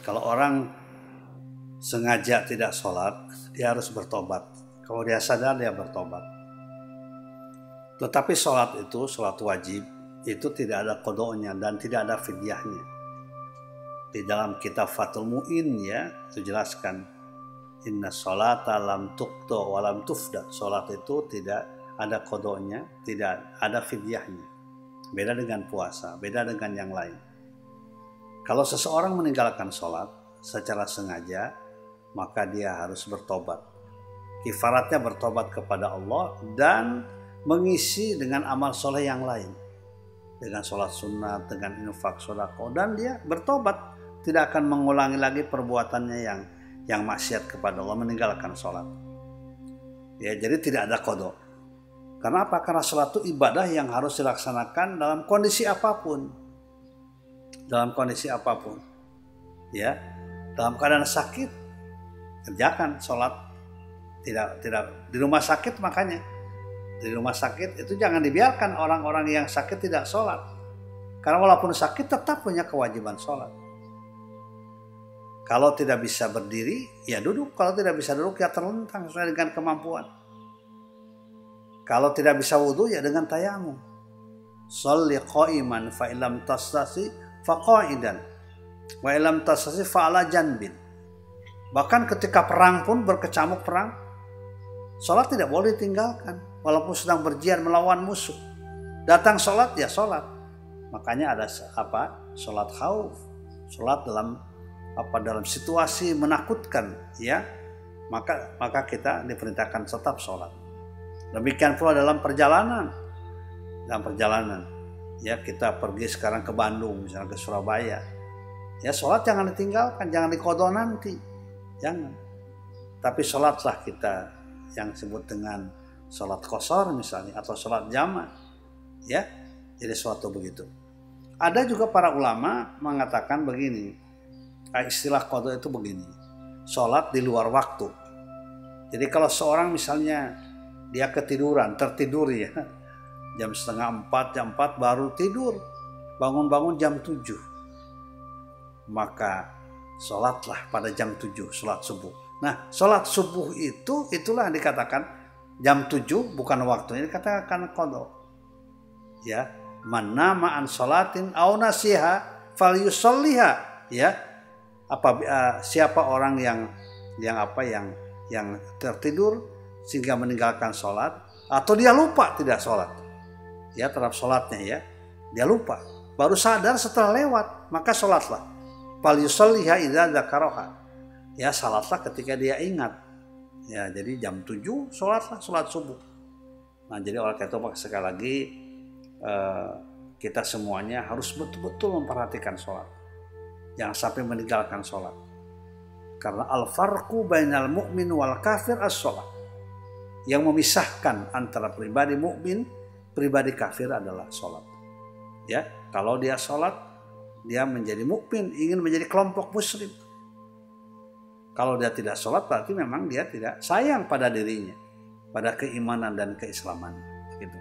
Kalau orang sengaja tidak sholat, dia harus bertobat. Kalau dia sadar, dia bertobat. Tetapi sholat itu, sholat wajib, itu tidak ada qada'nya dan tidak ada fidyahnya. Di dalam kitab Fathul Mu'in ya, itu jelaskan, inna sholata lam tuqta wa lam tufda. Sholat itu tidak ada qada'nya, tidak ada fidyahnya. Beda dengan puasa, beda dengan yang lain. Kalau seseorang meninggalkan sholat secara sengaja, maka dia harus bertobat. Kifaratnya bertobat kepada Allah dan mengisi dengan amal soleh yang lain. Dengan sholat sunat, dengan infak sedekah, dan dia bertobat. Tidak akan mengulangi lagi perbuatannya yang maksiat kepada Allah, meninggalkan sholat. Ya, jadi tidak ada qada. Karena apa? Karena sholat itu ibadah yang harus dilaksanakan dalam kondisi apapun. Dalam kondisi apapun. Ya, dalam keadaan sakit, kerjakan sholat. Tidak di rumah sakit, makanya di rumah sakit itu jangan dibiarkan orang-orang yang sakit tidak sholat. Karena walaupun sakit tetap punya kewajiban sholat. Kalau tidak bisa berdiri, ya duduk. Kalau tidak bisa duduk, ya terlentang sesuai dengan kemampuan. Kalau tidak bisa wudhu, ya dengan tayamum. Sholli qa'iman fa illam tastati fa qa'idan wa illam tastati fa ala janbin. Bahkan ketika perang pun, berkecamuk perang, sholat tidak boleh ditinggalkan. Walaupun sedang berjihad melawan musuh, datang sholat, ya sholat. Makanya ada apa? Sholat khauf, sholat dalam situasi menakutkan, ya. Maka kita diperintahkan tetap sholat. Demikian pula dalam perjalanan. Dalam perjalanan, ya, kita pergi sekarang ke Bandung, misalnya ke Surabaya, ya sholat jangan ditinggalkan, jangan diqadha nanti, jangan. Tapi sholatlah kita yang disebut dengan sholat qashar misalnya, atau sholat jama', ya. Jadi suatu begitu. Ada juga para ulama mengatakan begini, istilah qadha itu begini, sholat di luar waktu. Jadi kalau seorang misalnya dia tertidur ya, jam 3:30, jam 4 baru tidur, bangun-bangun jam 7, maka sholatlah pada jam 7, sholat subuh. Nah, sholat subuh itulah yang dikatakan jam 7 bukan waktunya, dikatakan qadha. Ya, man nama an sholatin aw nasiha falyusalliha, ya. Siapa orang yang tertidur sehingga meninggalkan sholat, atau dia lupa tidak sholat, ya, terhadap sholatnya, ya, dia lupa, baru sadar setelah lewat, maka sholatlah. Falyusalliha idza dzakaraha, ya, salatlah ketika dia ingat, ya. Jadi jam 7 sholatlah, sholat subuh. Nah, jadi oleh karena itu sekali lagi kita semuanya harus betul-betul memperhatikan sholat, jangan sampai meninggalkan sholat. Karena al-farqu bainal mu'min wal kafir as-sholat. Yang memisahkan antara pribadi mukmin, pribadi kafir adalah sholat. Ya, kalau dia sholat, dia menjadi mukmin, ingin menjadi kelompok muslim. Kalau dia tidak sholat, berarti memang dia tidak sayang pada dirinya, pada keimanan dan keislaman. Gitu.